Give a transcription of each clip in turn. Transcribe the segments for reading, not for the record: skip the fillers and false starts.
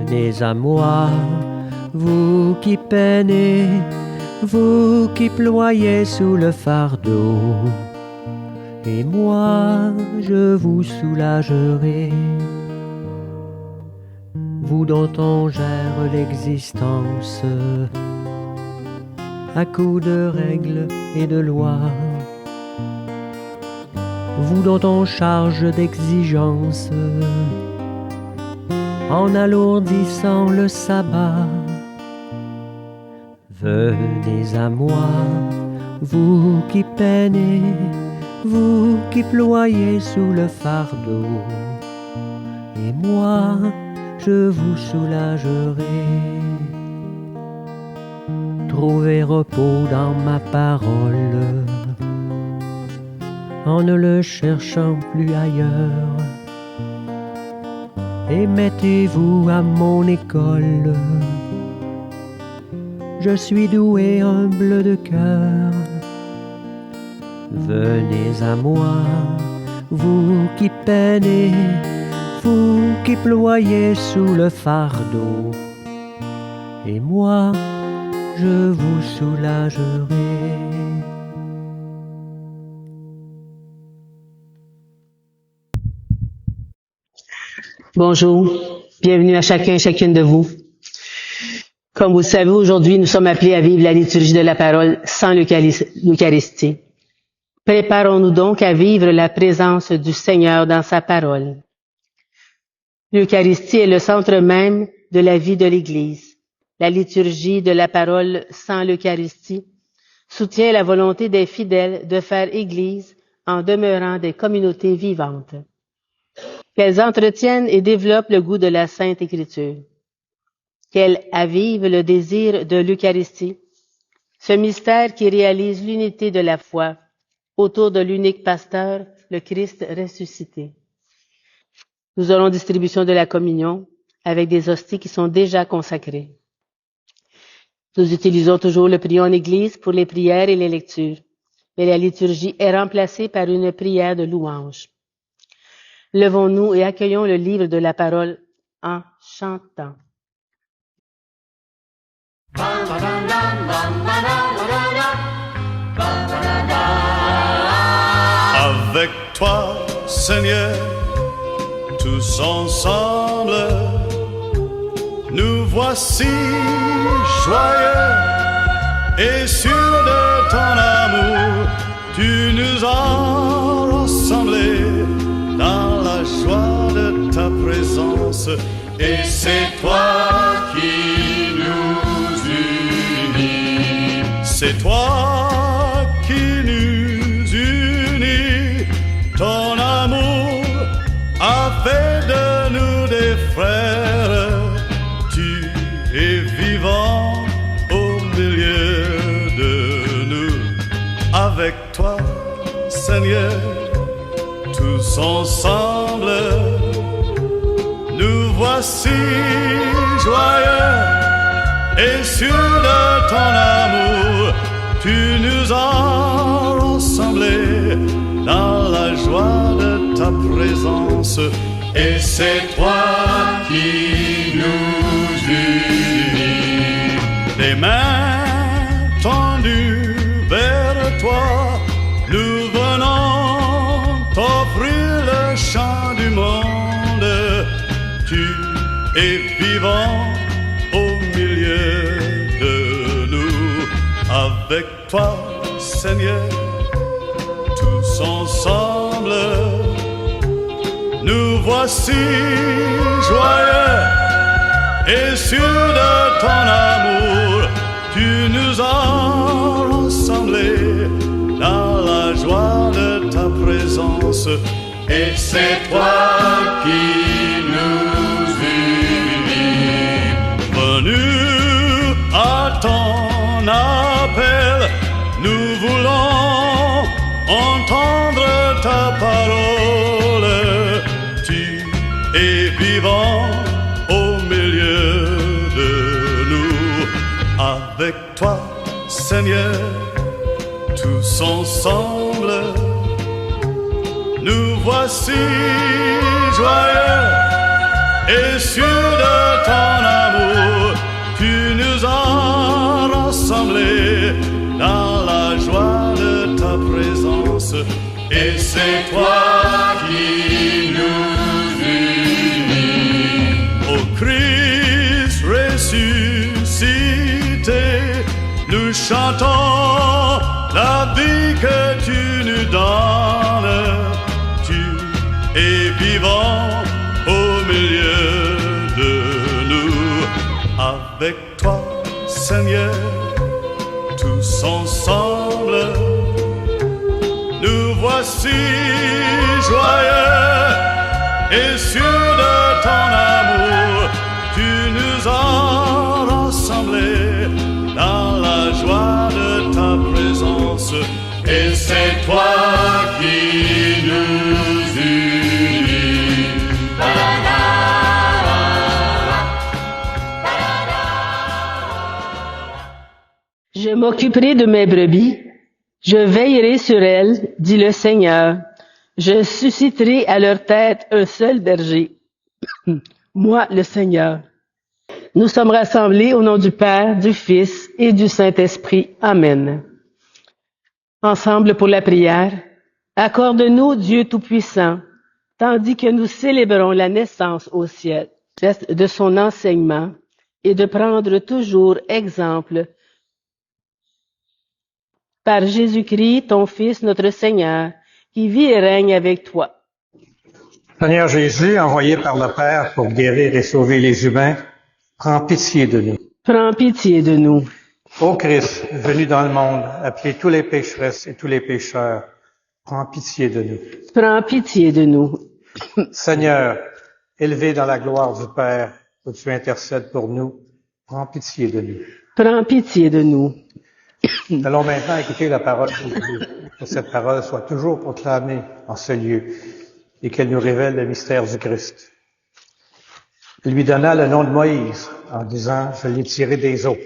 Venez à moi, vous qui peinez, vous qui ployez sous le fardeau, et moi je vous soulagerai. Vous dont on gère l'existence à coups de règles et de lois, vous dont on charge d'exigences en alourdissant le sabbat. Venez à moi, vous qui peinez, vous qui ployez sous le fardeau, et moi je vous soulagerai. Trouvez repos dans ma parole, en ne le cherchant plus ailleurs, et mettez-vous à mon école. Je suis doué, humble de cœur. Venez à moi, vous qui peinez, vous qui ployez sous le fardeau, et moi je vous soulagerai. Bonjour, bienvenue à chacun et chacune de vous. Comme vous le savez, aujourd'hui, nous sommes appelés à vivre la liturgie de la parole sans l'Eucharistie. Préparons-nous donc à vivre la présence du Seigneur dans sa parole. L'Eucharistie est le centre même de la vie de l'Église. La liturgie de la parole sans l'Eucharistie soutient la volonté des fidèles de faire Église en demeurant des communautés vivantes. Qu'elles entretiennent et développent le goût de la Sainte Écriture. Qu'elles avivent le désir de l'Eucharistie, ce mystère qui réalise l'unité de la foi autour de l'unique pasteur, le Christ ressuscité. Nous aurons distribution de la communion avec des hosties qui sont déjà consacrées. Nous utilisons toujours le prion en Église pour les prières et les lectures, mais la liturgie est remplacée par une prière de louange. Levons-nous et accueillons le livre de la parole en chantant. Avec toi, Seigneur, tous ensemble, nous voici joyeux et sûrs de ton amour. Tu nous as rassemblés dans la joie de ta présence, et c'est toi qui nous unis. C'est toi qui nous unis. Ton amour a fait de nous des frères. Tu es vivant au milieu de nous. Avec toi, Seigneur, tous ensemble, nous voici joyeux et sûrs de ton amour. Tu nous as rassemblés dans la joie de ta présence, et c'est toi qui nous unis. Les mains tendues vers toi, nous venons t'offrir le chant du monde. Tu es vivant au milieu de nous. Avec toi, Seigneur, tous ensemble, nous voici joyeux et sûrs de ton amour. Tu nous as rassemblés dans la joie de ta présence, et c'est toi qui nous unis. Venu à ton appel, nous voulons entendre ta parole. Tu es vivant au milieu de nous. Avec toi, Seigneur, tous ensemble, nous voici joyeux et sûr de ton amour, tu nous as rassemblés dans la joie de ta présence. Et c'est toi qui nous unis. Ô Christ ressuscité, nous chantons la vie que tu nous donnes. Tu es vivant au milieu de nous. Avec toi, Seigneur, tous ensemble, nous voici joyeux et sûrs de ton amour. Tu nous as rassemblés dans la joie de ta présence. Et c'est toi qui nous unis. Je m'occuperai de mes brebis, je veillerai sur elles, dit le Seigneur. Je susciterai à leur tête un seul berger, moi le Seigneur. Nous sommes rassemblés au nom du Père, du Fils et du Saint-Esprit. Amen. Ensemble pour la prière, accorde-nous, Dieu Tout-Puissant, tandis que nous célébrons la naissance au ciel de son enseignement, et de prendre toujours exemple par Jésus-Christ, ton Fils, notre Seigneur, qui vit et règne avec toi. Seigneur Jésus, envoyé par le Père pour guérir et sauver les humains, prends pitié de nous. Prends pitié de nous. Ô Christ, venu dans le monde, appelez tous les pécheresses et tous les pécheurs, prends pitié de nous. Prends pitié de nous. Seigneur, élevé dans la gloire du Père, où tu intercèdes pour nous, prends pitié de nous. Prends pitié de nous. Nous allons maintenant écouter la parole de Dieu, que cette parole soit toujours proclamée en ce lieu et qu'elle nous révèle le mystère du Christ. Il lui donna le nom de Moïse en disant « Je l'ai tiré des eaux ».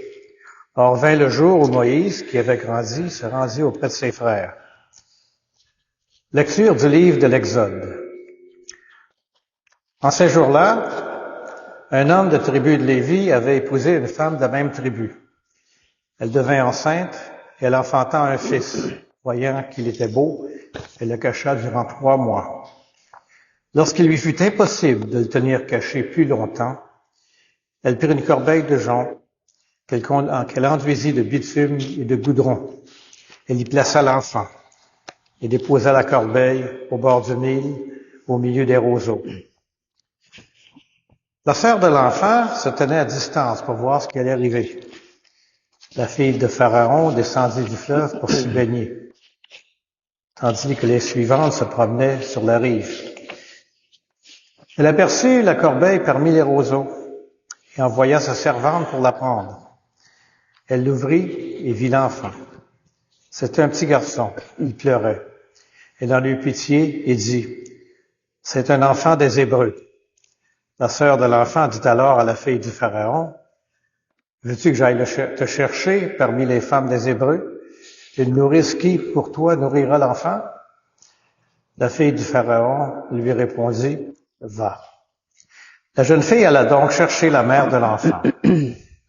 Or vint le jour où Moïse, qui avait grandi, se rendit auprès de ses frères. Lecture du livre de l'Exode. En ces jours-là, un homme de tribu de Lévi avait épousé une femme de la même tribu. Elle devint enceinte et elle enfanta un fils. Voyant qu'il était beau, elle le cacha durant 3 mois. Lorsqu'il lui fut impossible de le tenir caché plus longtemps, elle prit une corbeille de jonc qu'elle enduisit de bitume et de goudron. Elle y plaça l'enfant et déposa la corbeille au bord du Nil, au milieu des roseaux. La sœur de l'enfant se tenait à distance pour voir ce qui allait arriver. La fille de Pharaon descendit du fleuve pour s'y baigner, tandis que les suivantes se promenaient sur la rive. Elle aperçut la corbeille parmi les roseaux et envoya sa servante pour la prendre. Elle l'ouvrit et vit l'enfant. C'était un petit garçon, il pleurait. Elle en eut pitié et dit, « C'est un enfant des Hébreux. » La sœur de l'enfant dit alors à la fille du Pharaon, « Veux-tu que j'aille te chercher parmi les femmes des Hébreux? Une nourrice qui, pour toi, nourrira l'enfant? » La fille du Pharaon lui répondit, « Va. » La jeune fille alla donc chercher la mère de l'enfant.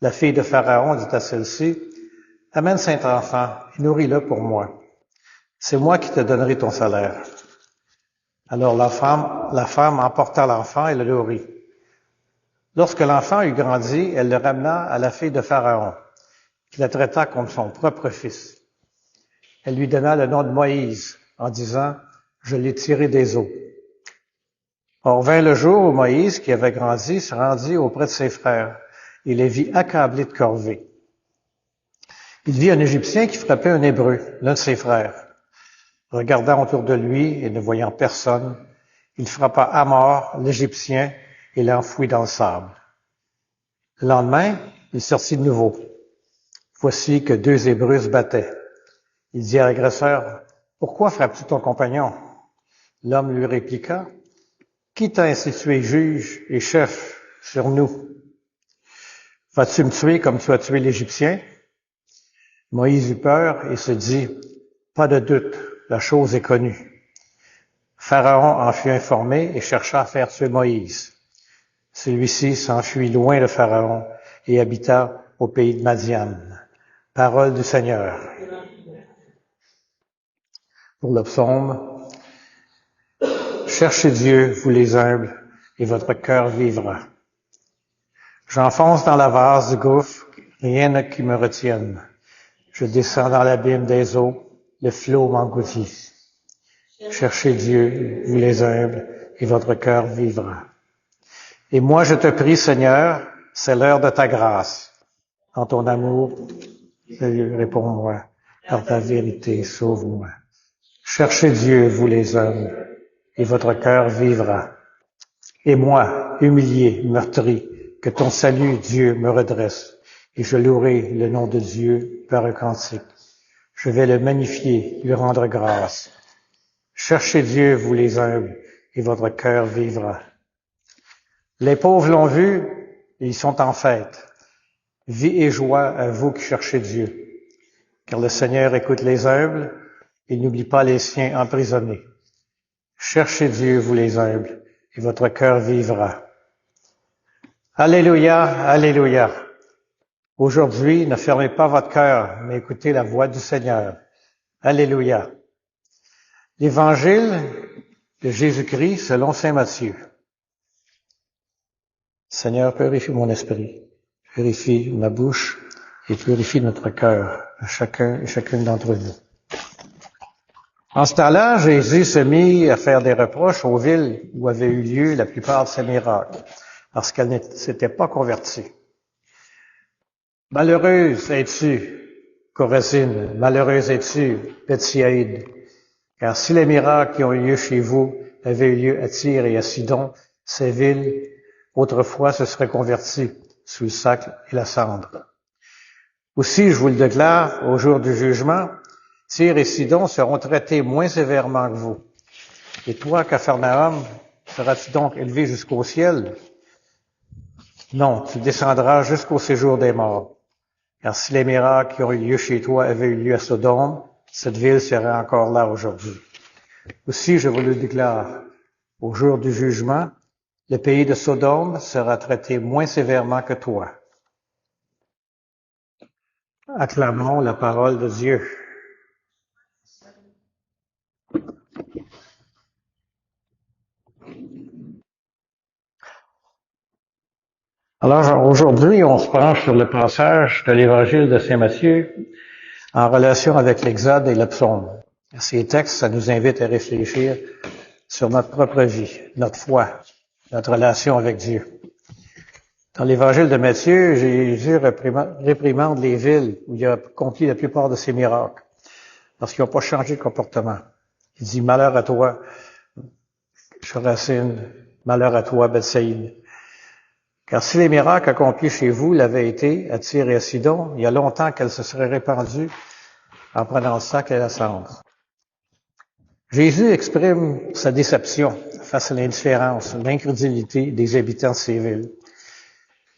La fille de Pharaon dit à celle-ci, « Amène cet enfant et nourris-le pour moi. C'est moi qui te donnerai ton salaire. » Alors la femme emporta l'enfant et le nourrit. Lorsque l'enfant eut grandi, elle le ramena à la fille de Pharaon, qui la traita comme son propre fils. Elle lui donna le nom de Moïse, en disant, « Je l'ai tiré des eaux. » Or vint le jour où Moïse, qui avait grandi, se rendit auprès de ses frères, et les vit accablés de corvée. Il vit un Égyptien qui frappait un Hébreu, l'un de ses frères. Regardant autour de lui et ne voyant personne, il frappa à mort l'Égyptien et l'enfouit dans le sable. Le lendemain, il sortit de nouveau. Voici que 2 Hébreux se battaient. Il dit à l'agresseur, « Pourquoi frappes-tu ton compagnon? » L'homme lui répliqua, « Qui t'a institué juge et chef sur nous? Vas-tu me tuer comme tu as tué l'Égyptien? » Moïse eut peur et se dit, « Pas de doute, la chose est connue. » Pharaon en fut informé et chercha à faire tuer Moïse. Celui-ci s'enfuit loin de Pharaon et habita au pays de Madian. Parole du Seigneur. Pour le psaume, cherchez Dieu, vous les humbles, et votre cœur vivra. J'enfonce dans la vase du gouffre, rien qui me retienne. Je descends dans l'abîme des eaux, le flot m'engloutit. Cherchez Dieu, vous les humbles, et votre cœur vivra. Et moi je te prie, Seigneur, c'est l'heure de ta grâce. En ton amour, réponds-moi. Par ta vérité, sauve-moi. Cherchez Dieu, vous les humbles, et votre cœur vivra. Et moi, humilié, meurtri, que ton salut, Dieu, me redresse, et je louerai le nom de Dieu par un cantique. Je vais le magnifier, lui rendre grâce. Cherchez Dieu, vous les humbles, et votre cœur vivra. Les pauvres l'ont vu, et ils sont en fête. Vie et joie à vous qui cherchez Dieu. Car le Seigneur écoute les humbles, et n'oublie pas les siens emprisonnés. Cherchez Dieu, vous les humbles, et votre cœur vivra. Alléluia, alléluia. Aujourd'hui, ne fermez pas votre cœur, mais écoutez la voix du Seigneur. Alléluia. L'Évangile de Jésus-Christ selon saint Matthieu. Seigneur, purifie mon esprit, purifie ma bouche et purifie notre cœur, à chacun et chacune d'entre nous. En ce temps-là, Jésus se mit à faire des reproches aux villes où avaient eu lieu la plupart de ses miracles, parce qu'elles ne s'étaient pas converties. Malheureuse es-tu, Chorazine, malheureuse es-tu, Bethsaïde, car si les miracles qui ont eu lieu chez vous avaient eu lieu à Tyr et à Sidon, ces villes, autrefois, se seraient converties sous le sac et la cendre. Aussi, je vous le déclare, au jour du jugement, Tyr et Sidon seront traités moins sévèrement que vous. Et toi, Capharnaüm, seras-tu donc élevé jusqu'au ciel? Non, tu descendras jusqu'au séjour des morts. Car si les miracles qui ont eu lieu chez toi avaient eu lieu à Sodome, cette ville serait encore là aujourd'hui. Aussi, je vous le déclare, au jour du jugement, le pays de Sodome sera traité moins sévèrement que toi. Acclamons la parole de Dieu. Alors, aujourd'hui, on se penche sur le passage de l'Évangile de saint Matthieu en relation avec l'Exode et le psaume. Ces textes, ça nous invite à réfléchir sur notre propre vie, notre foi, notre relation avec Dieu. Dans l'Évangile de Matthieu, Jésus réprimande les villes où il a accompli la plupart de ses miracles, parce qu'ils n'ont pas changé de comportement. Il dit, malheur à toi, Chorazine, malheur à toi, Bethsaïde. Car si les miracles accomplis chez vous l'avaient été à Tyr et à Sidon, il y a longtemps qu'elles se seraient répandues en prenant le sac et la cendre. Jésus exprime sa déception face à l'indifférence, l'incrédulité des habitants de ces villes.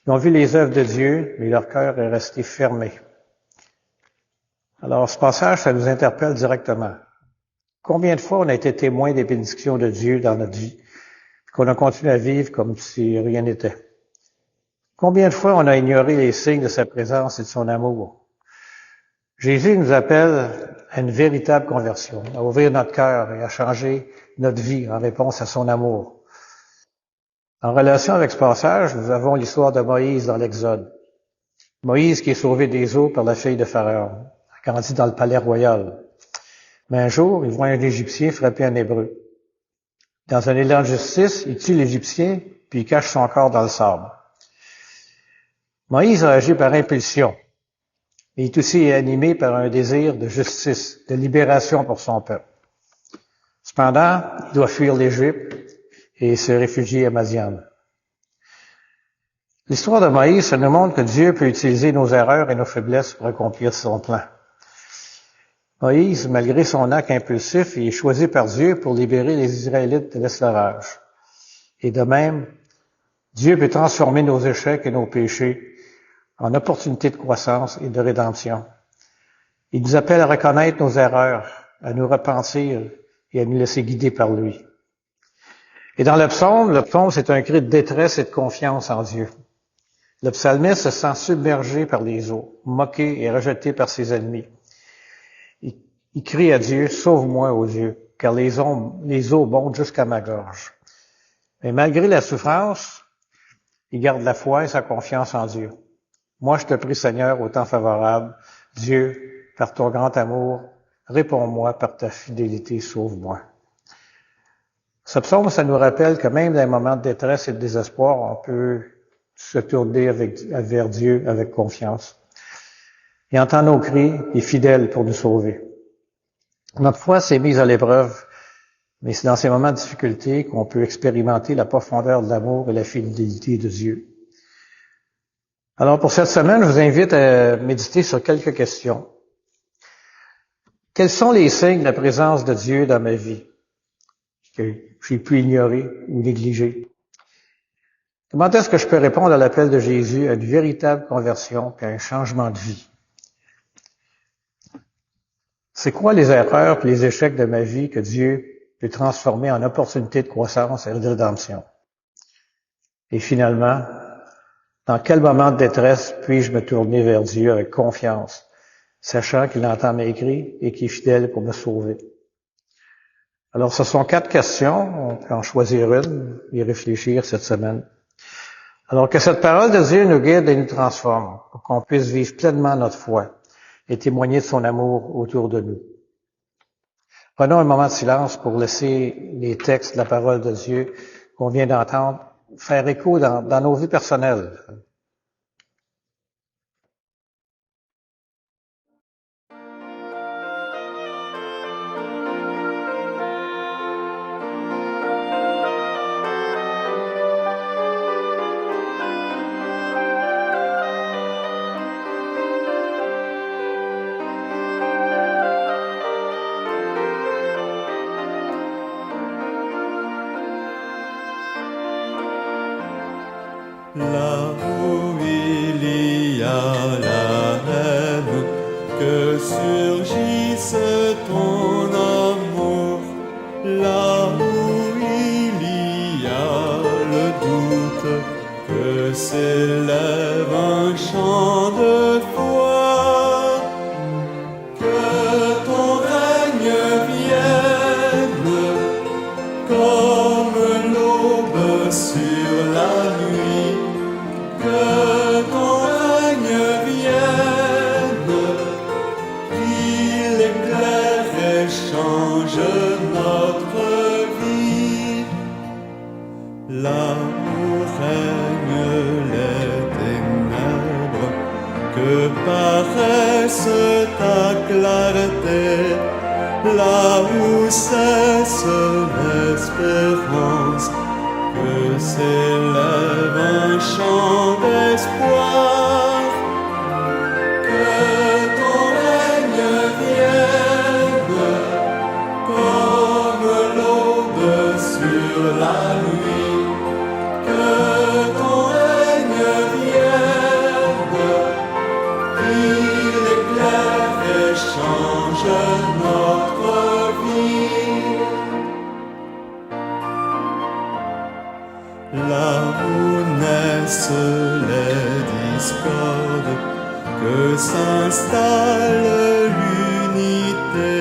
Ils ont vu les œuvres de Dieu, mais leur cœur est resté fermé. Alors, ce passage, ça nous interpelle directement. Combien de fois on a été témoin des bénédictions de Dieu dans notre vie, qu'on a continué à vivre comme si rien n'était? Combien de fois on a ignoré les signes de sa présence et de son amour? Jésus nous appelle à une véritable conversion, à ouvrir notre cœur et à changer notre vie en réponse à son amour. En relation avec ce passage, nous avons l'histoire de Moïse dans l'Exode. Moïse qui est sauvé des eaux par la fille de Pharaon, a grandi dans le palais royal. Mais un jour, il voit un Égyptien frapper un Hébreu. Dans un élan de justice, il tue l'Égyptien, puis il cache son corps dans le sable. Moïse a agi par impulsion. Il est aussi animé par un désir de justice, de libération pour son peuple. Cependant, il doit fuir l'Égypte et se réfugier à Madian. L'histoire de Moïse, ça nous montre que Dieu peut utiliser nos erreurs et nos faiblesses pour accomplir son plan. Moïse, malgré son acte impulsif, il est choisi par Dieu pour libérer les Israélites de l'esclavage. Et de même, Dieu peut transformer nos échecs et nos péchés en opportunités de croissance et de rédemption. Il nous appelle à reconnaître nos erreurs, à nous repentir et à nous laisser guider par lui. Et dans le psaume, c'est un cri de détresse et de confiance en Dieu. Le psalmiste se sent submergé par les eaux, moqué et rejeté par ses ennemis. Il crie à Dieu, « Sauve-moi, ô Dieu, car les eaux montent jusqu'à ma gorge. » Mais malgré la souffrance, il garde la foi et sa confiance en Dieu. « Moi, je te prie, Seigneur, au temps favorable, Dieu, par ton grand amour, réponds-moi par ta fidélité, sauve-moi. » Ce psaume, ça nous rappelle que même dans les moments de détresse et de désespoir, on peut se tourner vers Dieu avec confiance. Il entend nos cris, il est fidèle pour nous sauver. Notre foi s'est mise à l'épreuve, mais c'est dans ces moments de difficulté qu'on peut expérimenter la profondeur de l'amour et la fidélité de Dieu. Alors pour cette semaine, je vous invite à méditer sur quelques questions. Quels sont les signes de la présence de Dieu dans ma vie que j'ai pu ignorer ou négliger? Comment est-ce que je peux répondre à l'appel de Jésus à une véritable conversion et à un changement de vie? C'est quoi les erreurs et les échecs de ma vie que Dieu peut transformer en opportunité de croissance et de rédemption? Et finalement, dans quel moment de détresse puis-je me tourner vers Dieu avec confiance, sachant qu'il entend mes cris et qu'il est fidèle pour me sauver? Alors, ce sont 4 questions. On peut en choisir une et y réfléchir cette semaine. Alors, que cette parole de Dieu nous guide et nous transforme, pour qu'on puisse vivre pleinement notre foi et témoigner de son amour autour de nous. Prenons un moment de silence pour laisser les textes de la parole de Dieu qu'on vient d'entendre faire écho dans nos vies personnelles. Là où il y a la haine, que surgisse ton amour. Là où il y a le doute, que s'élève un chant de foi. Que ton règne vienne comme l'aube sur la nuit. Que ton règne vienne, qu'il éclaire et change notre vie. Là où règnent les ténèbres, que paraisse ta clarté. Là où cesse l'espérance, que s'élève un chant d'espoir. Que ton règne vienne comme l'aube sur la nuit. Que ton règne vienne, qu'il éclaire et change notre vie. Là où naissent les discordes, que s'installe l'unité.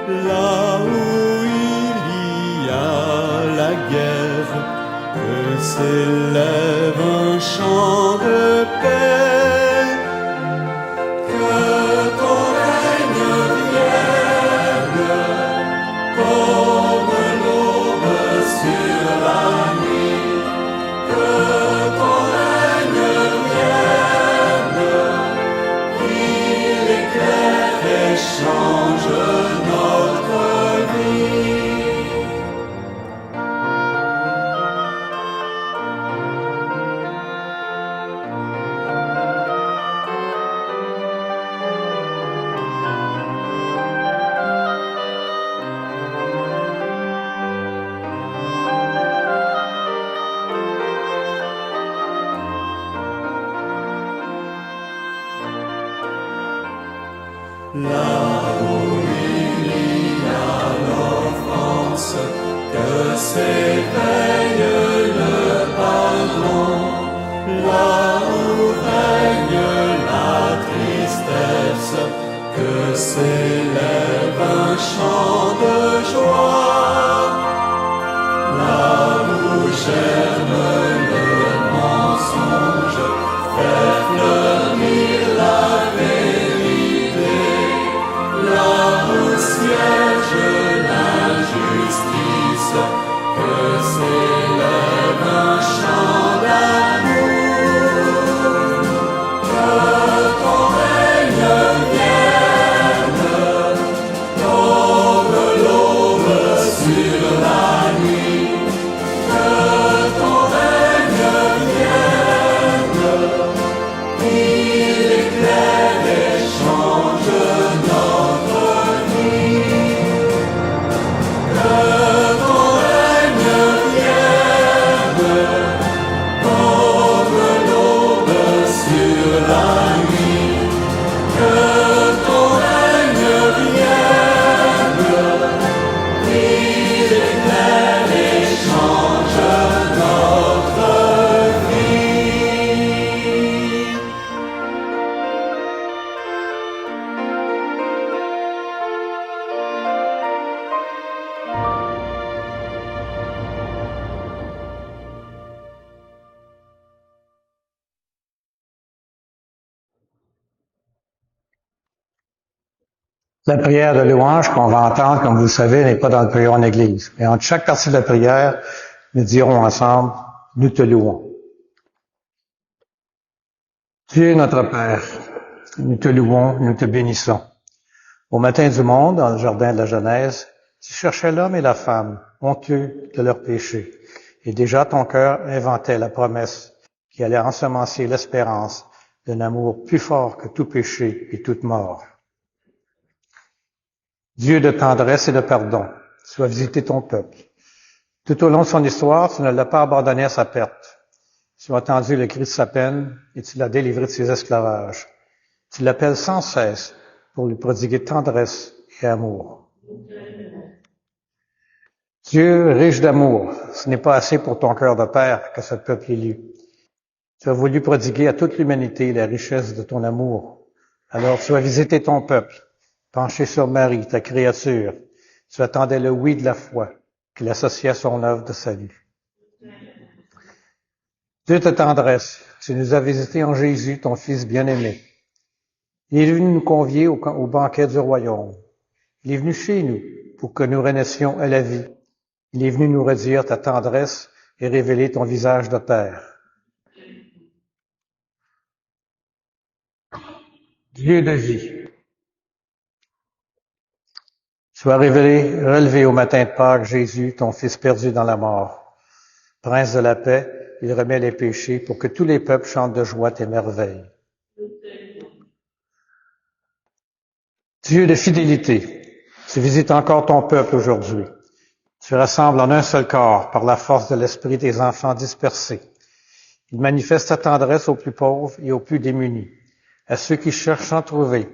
Là où il y a la guerre, que s'élève un chant de paix. Que ton règne vienne comme l'aube sur la nuit. Que ton règne vienne, qu'il éclaire et change notre vie. Là où il y a l'offense, que s'éveille le pardon, là où règne la tristesse, que s'élève un chant de joie, là où germe le mensonge, fait fleurir la vérité, là où siège l'injustice, que s'élève un chant d'amour. Que ton règne vienne, comme l'aube sur la nuit. Que ton règne vienne, qu'il éclaire et change notre vie. Que ton règne vienne, comme l'aube sur la nuit. Que ton règne vienne, qu'il éclaire et change notre vie. La prière de louange qu'on va entendre, comme vous le savez, n'est pas dans le prière en Église. Mais entre chaque partie de la prière, nous dirons ensemble, nous te louons. Dieu notre Père, nous te louons, nous te bénissons. Au matin du monde, dans le jardin de la Genèse, tu cherchais l'homme et la femme, honteux de leurs péchés. Et déjà ton cœur inventait la promesse qui allait ensemencer l'espérance d'un amour plus fort que tout péché et toute mort. Dieu de tendresse et de pardon, tu as visité ton peuple. Tout au long de son histoire, tu ne l'as pas abandonné à sa perte. Tu as entendu le cri de sa peine et tu l'as délivré de ses esclavages. Tu l'appelles sans cesse pour lui prodiguer tendresse et amour. Dieu, riche d'amour, ce n'est pas assez pour ton cœur de père que ce peuple élu. Tu as voulu prodiguer à toute l'humanité la richesse de ton amour. Alors tu as visité ton peuple, penché sur Marie, ta créature. Tu attendais le oui de la foi qu'il associait à son œuvre de salut. Dieu de tendresse, tu nous as visités en Jésus, ton Fils bien-aimé. Il est venu nous convier au banquet du royaume. Il est venu chez nous pour que nous renaissions à la vie. Il est venu nous redire ta tendresse et révéler ton visage de Père. Dieu de vie, tu as relevé au matin de Pâques Jésus, ton Fils perdu dans la mort. Prince de la paix, il remet les péchés pour que tous les peuples chantent de joie tes merveilles. Dieu de fidélité, tu visites encore ton peuple aujourd'hui. Tu rassembles en un seul corps par la force de l'esprit des enfants dispersés. Il manifeste ta tendresse aux plus pauvres et aux plus démunis, à ceux qui cherchent sans trouver,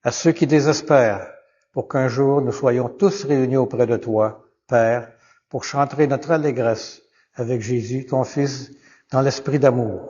à ceux qui désespèrent, pour qu'un jour nous soyons tous réunis auprès de toi, Père, pour chanter notre allégresse avec Jésus, ton Fils, dans l'esprit d'amour.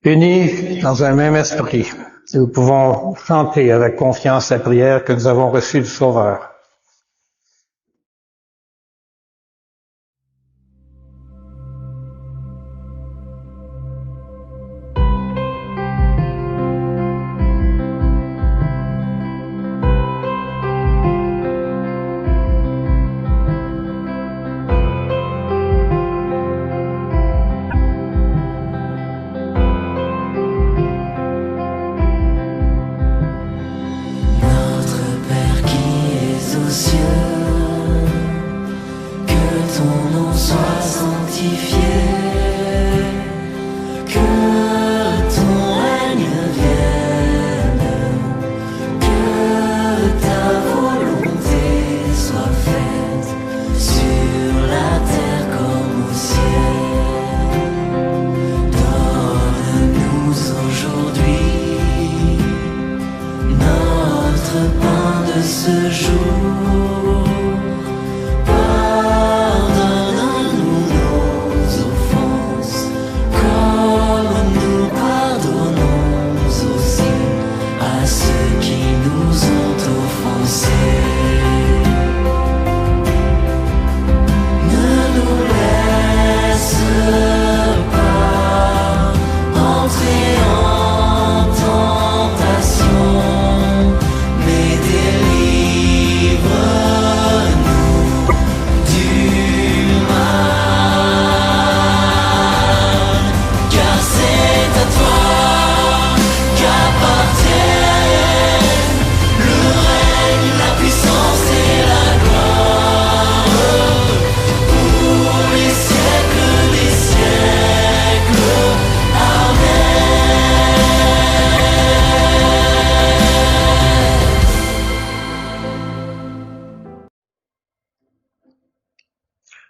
Unis dans un même esprit, nous pouvons chanter avec confiance la prière que nous avons reçue du Sauveur.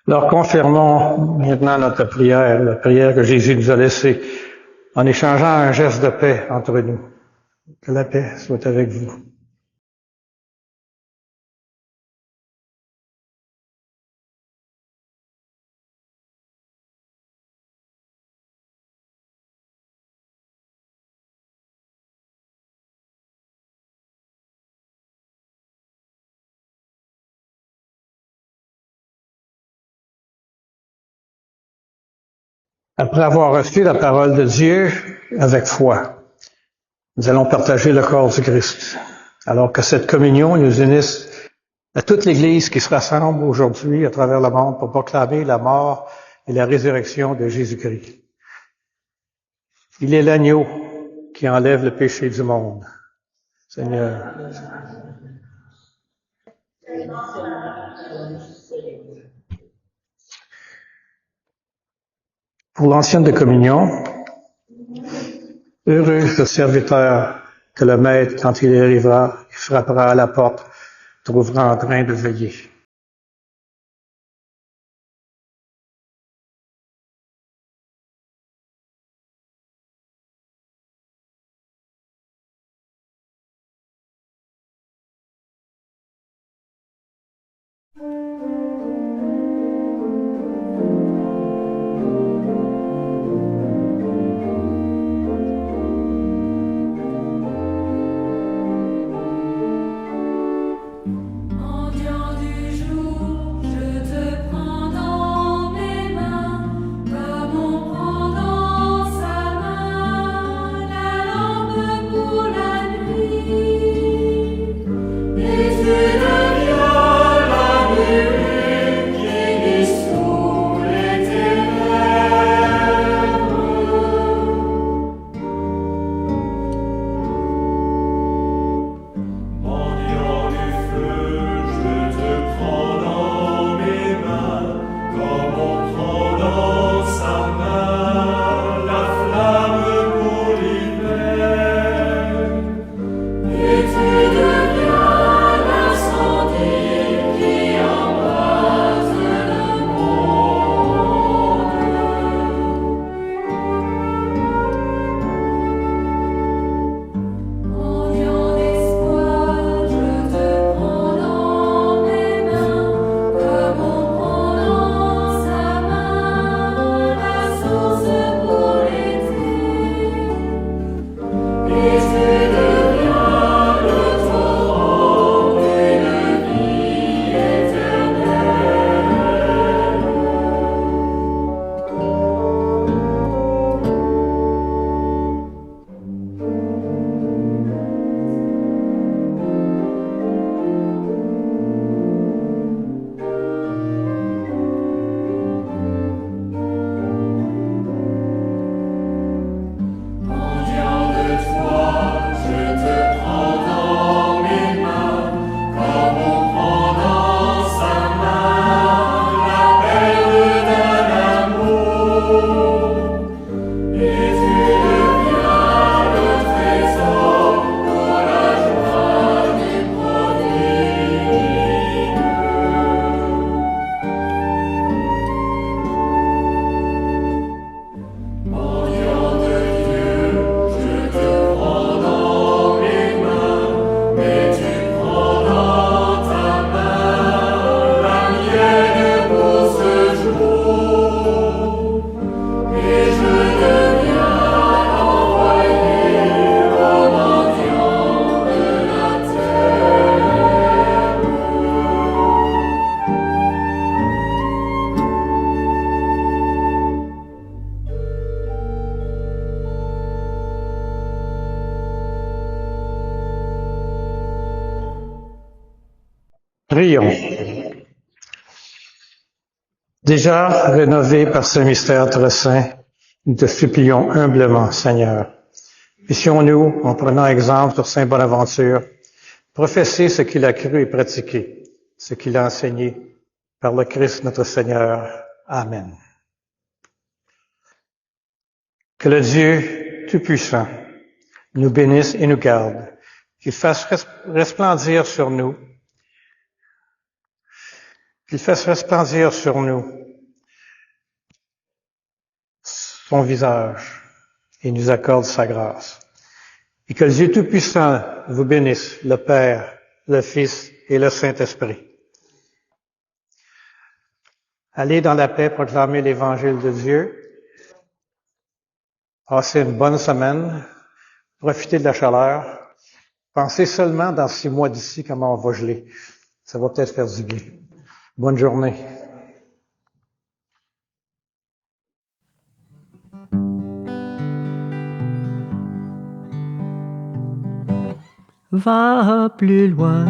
Alors confirmons maintenant notre prière, la prière que Jésus nous a laissée, en échangeant un geste de paix entre nous. Que la paix soit avec vous. Après avoir reçu la parole de Dieu avec foi, nous allons partager le corps du Christ. Alors que cette communion nous unisse à toute l'Église qui se rassemble aujourd'hui à travers le monde pour proclamer la mort et la résurrection de Jésus-Christ. Il est l'agneau qui enlève le péché du monde. Seigneur. Pour l'ancienne de communion, heureux le serviteur que le maître, quand il arrivera, il frappera à la porte, trouvera en train de veiller. Qui Prions. Déjà rénovés par ce mystère très saint, nous te supplions humblement, Seigneur. Puissions-nous, en prenant exemple sur Saint Bonaventure, professer ce qu'il a cru et pratiqué, ce qu'il a enseigné, par le Christ notre Seigneur. Amen. Que le Dieu Tout-Puissant nous bénisse et nous garde, qu'il fasse resplendir sur nous son visage et nous accorde sa grâce. Et que le Dieu Tout-Puissant vous bénisse, le Père, le Fils et le Saint-Esprit. Allez dans la paix proclamer l'Évangile de Dieu. Passez une bonne semaine. Profitez de la chaleur. Pensez seulement dans 6 mois d'ici comment on va geler. Ça va peut-être faire du bien. Bonne journée. Va plus loin,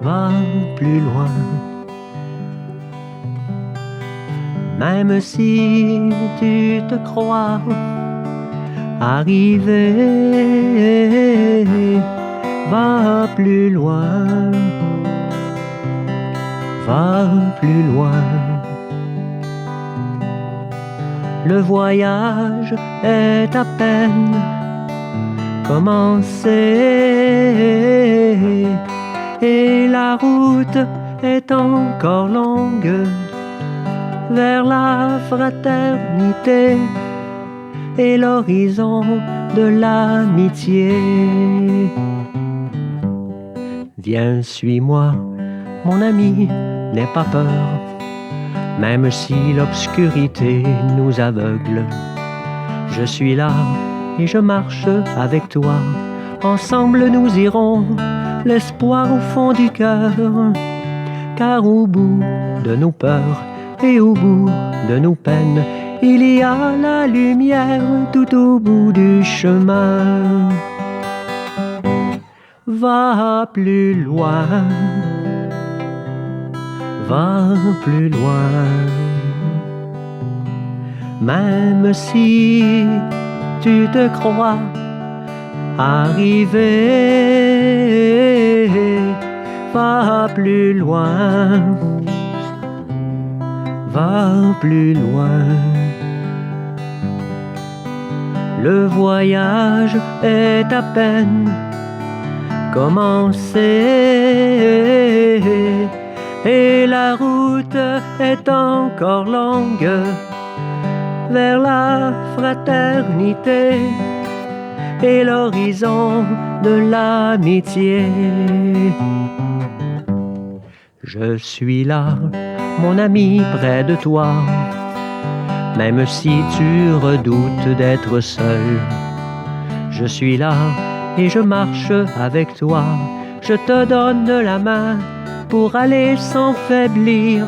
va plus loin. Même si tu te crois arrivé, va plus loin, va plus loin. Le voyage est à peine commencé et la route est encore longue vers la fraternité et l'horizon de l'amitié. Viens, suis-moi, mon ami, n'aie pas peur, même si l'obscurité nous aveugle. Je suis là et je marche avec toi. Ensemble nous irons, l'espoir au fond du cœur. Car au bout de nos peurs et au bout de nos peines, il y a la lumière tout au bout du chemin. Va plus loin, va plus loin. Même si tu te crois arrivé, va plus loin, va plus loin. Le voyage est à peine commencé et la route est encore longue vers la fraternité et l'horizon de l'amitié. Je suis là, mon ami, près de toi, même si tu redoutes d'être seul. Je suis là et je marche avec toi. Je te donne la main pour aller sans faiblir.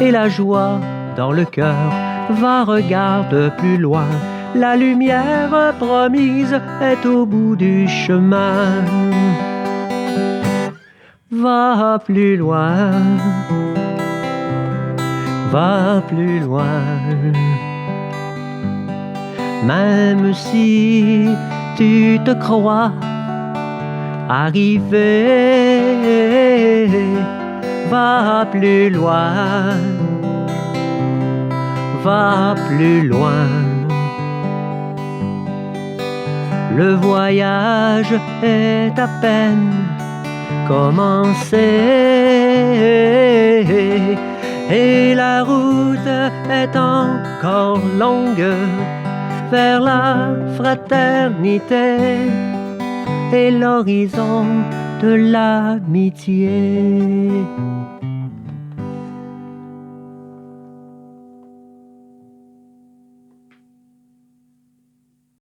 Et la joie dans le cœur, va, regarde plus loin. La lumière promise est au bout du chemin. Va plus loin, va plus loin. Même si tu te crois arrivé, va plus loin, va plus loin. Le voyage est à peine commencé et la route est encore longue vers la fraternité et l'horizon de l'amitié.